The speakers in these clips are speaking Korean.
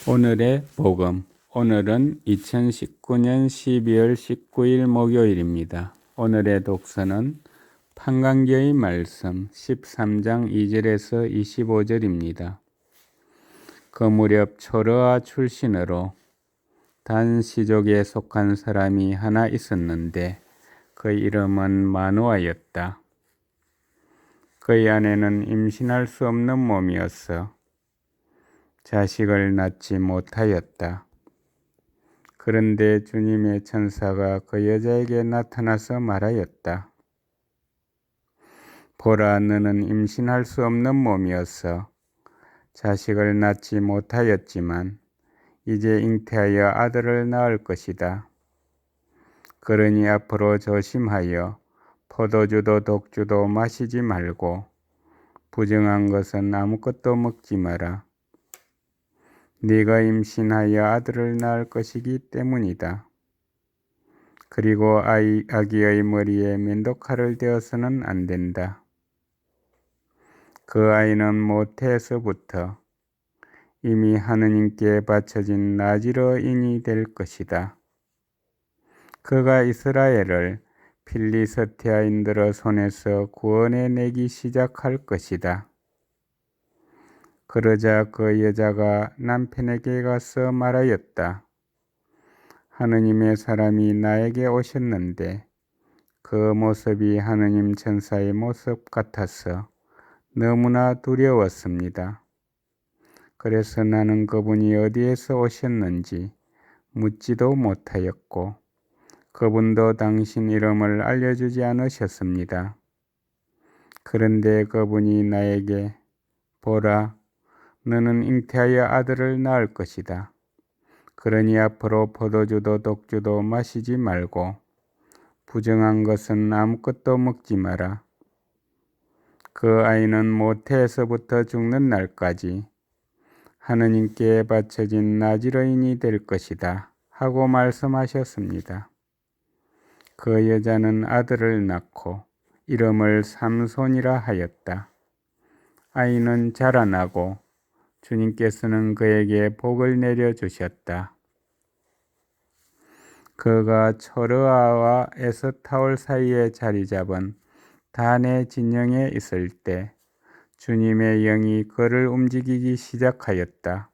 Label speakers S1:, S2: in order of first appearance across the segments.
S1: 오늘의 복음. 오늘은 2019년 12월 19일 목요일입니다. 오늘의 독서는 판관계의 말씀 13장 2절에서 25절입니다. 그 무렵 초르아 출신으로 단 시족에 속한 사람이 하나 있었는데 그 이름은 마누아였다. 그의 아내는 임신할 수 없는 몸이었어 자식을 낳지 못하였다. 그런데 주님의 천사가 그 여자에게 나타나서 말하였다. 보라, 너는 임신할 수 없는 몸이어서 자식을 낳지 못하였지만 이제 잉태하여 아들을 낳을 것이다. 그러니 앞으로 조심하여 포도주도 독주도 마시지 말고 부정한 것은 아무것도 먹지 마라. 네가 임신하여 아들을 낳을 것이기 때문이다. 그리고 아기의 머리에 면도칼을 대어서는 안 된다. 그 아이는 모태에서부터 이미 하느님께 바쳐진 나지러인이 될 것이다. 그가 이스라엘을 필리스티아인들의 손에서 구원해 내기 시작할 것이다. 그러자 그 여자가 남편에게 가서 말하였다. 하느님의 사람이 나에게 오셨는데 그 모습이 하느님 천사의 모습 같아서 너무나 두려웠습니다. 그래서 나는 그분이 어디에서 오셨는지 묻지도 못하였고 그분도 당신 이름을 알려주지 않으셨습니다. 그런데 그분이 나에게 보라, 너는 잉태하여 아들을 낳을 것이다. 그러니 앞으로 포도주도 독주도 마시지 말고 부정한 것은 아무것도 먹지 마라. 그 아이는 모태에서부터 죽는 날까지 하느님께 바쳐진 나지러인이 될 것이다 하고 말씀하셨습니다. 그 여자는 아들을 낳고 이름을 삼손이라 하였다. 아이는 자라나고 주님께서는 그에게 복을 내려주셨다. 그가 초르아와 에스타올 사이에 자리 잡은 단의 진영에 있을 때 주님의 영이 그를 움직이기 시작하였다.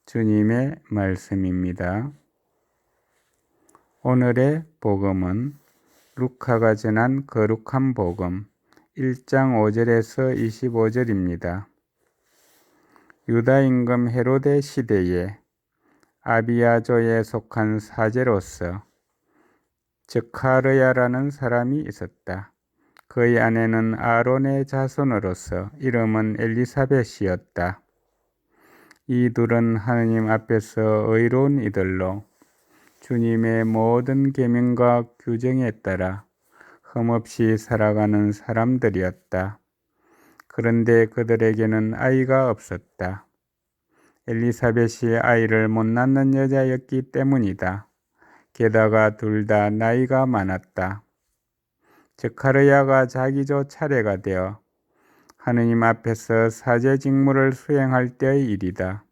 S1: 주님의 말씀입니다. 오늘의 복음은 루카가 전한 거룩한 복음 1장 5절에서 25절입니다. 유다 임금 헤로데 시대에 아비야조에 속한 사제로서 즈카르야라는 사람이 있었다. 그의 아내는 아론의 자손으로서 이름은 엘리사벳이었다. 이 둘은 하느님 앞에서 의로운 이들로 주님의 모든 계명과 규정에 따라 흠없이 살아가는 사람들이었다. 그런데 그들에게는 아이가 없었다. 엘리사벳이 아이를 못 낳는 여자였기 때문이다. 게다가 둘 다 나이가 많았다. 즈카르야가 자기조 차례가 되어 하느님 앞에서 사제 직무를 수행할 때의 일이다.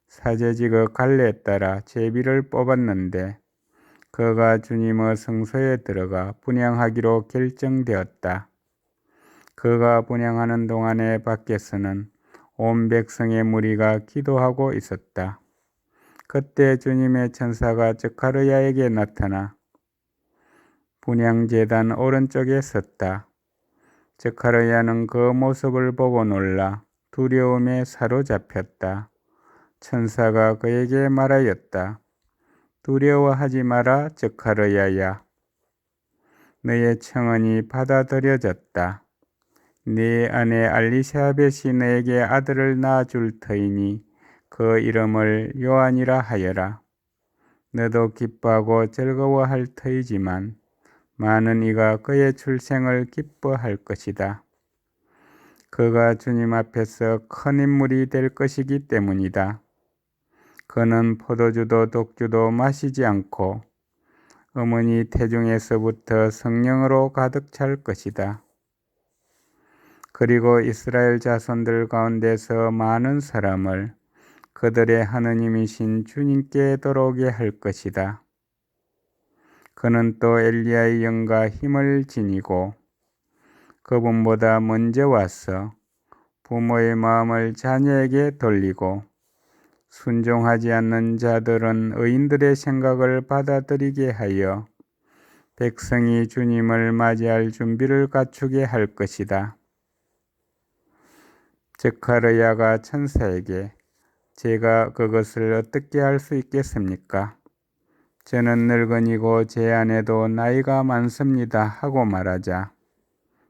S1: 사제직의 관례에 따라 제비를 뽑았는데 그가 주님의 성소에 들어가 분향하기로 결정되었다. 그가 분향하는 동안에 밖에서는 온 백성의 무리가 기도하고 있었다. 그때 주님의 천사가 즈카르야에게 나타나 분향제단 오른쪽에 섰다. 즈카르야는 그 모습을 보고 놀라 두려움에 사로잡혔다. 천사가 그에게 말하였다. 두려워하지 마라, 즈카르야야. 너의 청혼이 받아들여졌다. 네 아내 엘리사벳이 너에게 아들을 낳아줄 터이니 그 이름을 요한이라 하여라. 너도 기뻐하고 즐거워할 터이지만 많은 이가 그의 출생을 기뻐할 것이다. 그가 주님 앞에서 큰 인물이 될 것이기 때문이다. 그는 포도주도 독주도 마시지 않고 어머니 태중에서부터 성령으로 가득 찰 것이다. 그리고 이스라엘 자손들 가운데서 많은 사람을 그들의 하느님이신 주님께 돌아오게 할 것이다. 그는 또 엘리야의 영과 힘을 지니고 그분보다 먼저 와서 부모의 마음을 자녀에게 돌리고 순종하지 않는 자들은 의인들의 생각을 받아들이게 하여 백성이 주님을 맞이할 준비를 갖추게 할 것이다. 스가랴가 천사에게 제가 그것을 어떻게 알 수 있겠습니까? 저는 늙은이고 제 아내도 나이가 많습니다 하고 말하자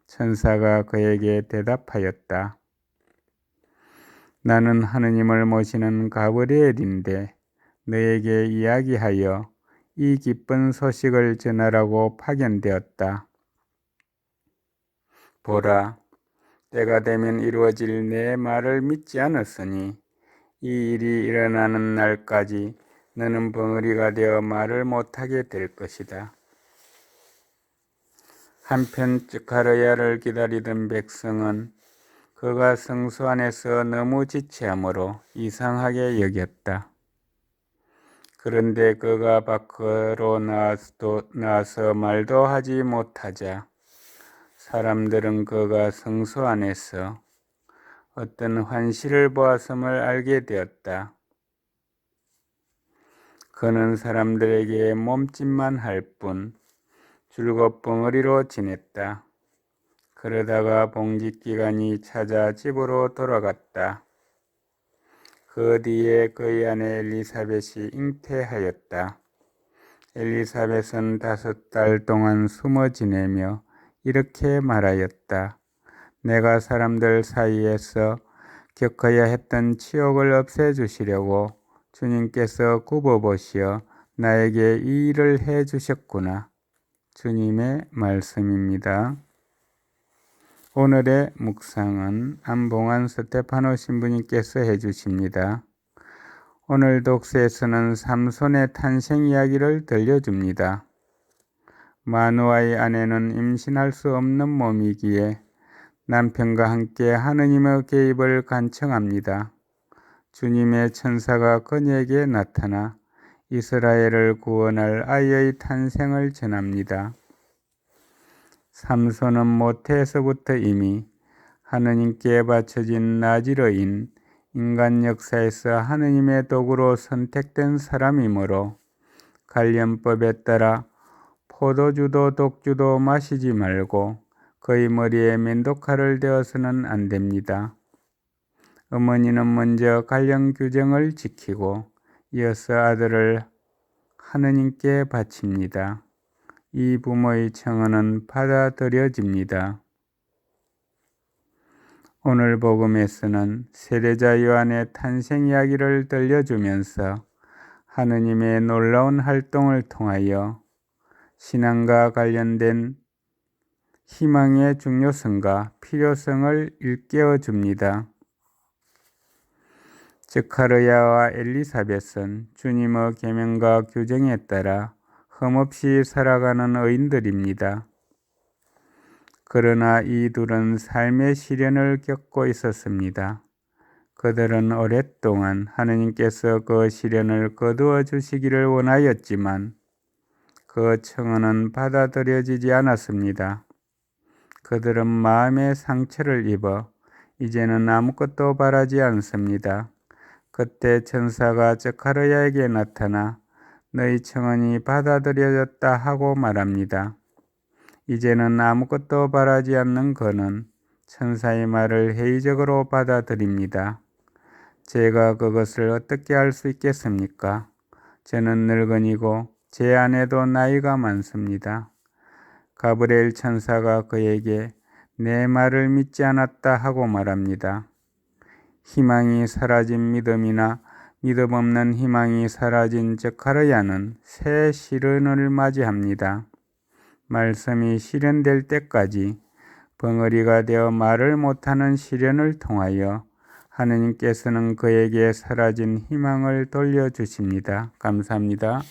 S1: 천사가 그에게 대답하였다. 나는 하느님을 모시는 가브리엘인데 너에게 이야기하여 이 기쁜 소식을 전하라고 파견되었다. 보라, 때가 되면 이루어질 내 말을 믿지 않았으니 이 일이 일어나는 날까지 너는 벙어리가 되어 말을 못하게 될 것이다. 한편 스가랴를 기다리던 백성은 그가 성소 안에서 너무 지체하므로 이상하게 여겼다. 그런데 그가 밖으로 나와서 말도 하지 못하자 사람들은 그가 성소 안에서 어떤 환시를 보았음을 알게 되었다. 그는 사람들에게 몸짓만 할 뿐 줄곧 벙어리로 지냈다. 그러다가 봉직기간이 찾아 집으로 돌아갔다. 그 뒤에 그의 아내 엘리사벳이 잉태하였다. 엘리사벳은 5달 동안 숨어 지내며 이렇게 말하였다. 내가 사람들 사이에서 겪어야 했던 치욕을 없애주시려고 주님께서 굽어보시어 나에게 이 일을 해주셨구나. 주님의 말씀입니다. 오늘의 묵상은 안봉환 스테파노 신부님께서 해주십니다. 오늘 독서에서는 삼손의 탄생 이야기를 들려줍니다. 마누아의 아내는 임신할 수 없는 몸이기에 남편과 함께 하느님의 개입을 간청합니다. 주님의 천사가 그녀에게 나타나 이스라엘을 구원할 아이의 탄생을 전합니다. 삼손은 모태에서부터 이미 하느님께 바쳐진 나지러인 인간 역사에서 하느님의 도구로 선택된 사람이므로 관련법에 따라 포도주도 독주도 마시지 말고 그의 머리에 면도칼을 대어서는 안 됩니다. 어머니는 먼저 관련 규정을 지키고 이어서 아들을 하느님께 바칩니다. 이 부모의 청혼은 받아들여집니다. 오늘 복음에서는 세례자 요한의 탄생 이야기를 들려주면서 하느님의 놀라운 활동을 통하여 신앙과 관련된 희망의 중요성과 필요성을 일깨워 줍니다. 스가랴와 엘리사벳은 주님의 계명과 규정에 따라 흠없이 살아가는 의인들입니다. 그러나 이 둘은 삶의 시련을 겪고 있었습니다. 그들은 오랫동안 하느님께서 그 시련을 거두어 주시기를 원하였지만 그 청혼은 받아들여지지 않았습니다. 그들은 마음의 상처를 입어 이제는 아무것도 바라지 않습니다. 그때 천사가 스가랴에게 나타나 너희 청혼이 받아들여졌다 하고 말합니다. 이제는 아무것도 바라지 않는 그는 천사의 말을 회의적으로 받아들입니다. 제가 그것을 어떻게 알 수 있겠습니까? 저는 늙은이고 제 아내도 나이가 많습니다. 가브리엘 천사가 그에게 내 말을 믿지 않았다 하고 말합니다. 희망이 사라진 믿음이나 믿음 없는 희망이 사라진 스가랴는 새 시련을 맞이합니다. 말씀이 실현될 때까지 벙어리가 되어 말을 못하는 시련을 통하여 하느님께서는 그에게 사라진 희망을 돌려주십니다. 감사합니다.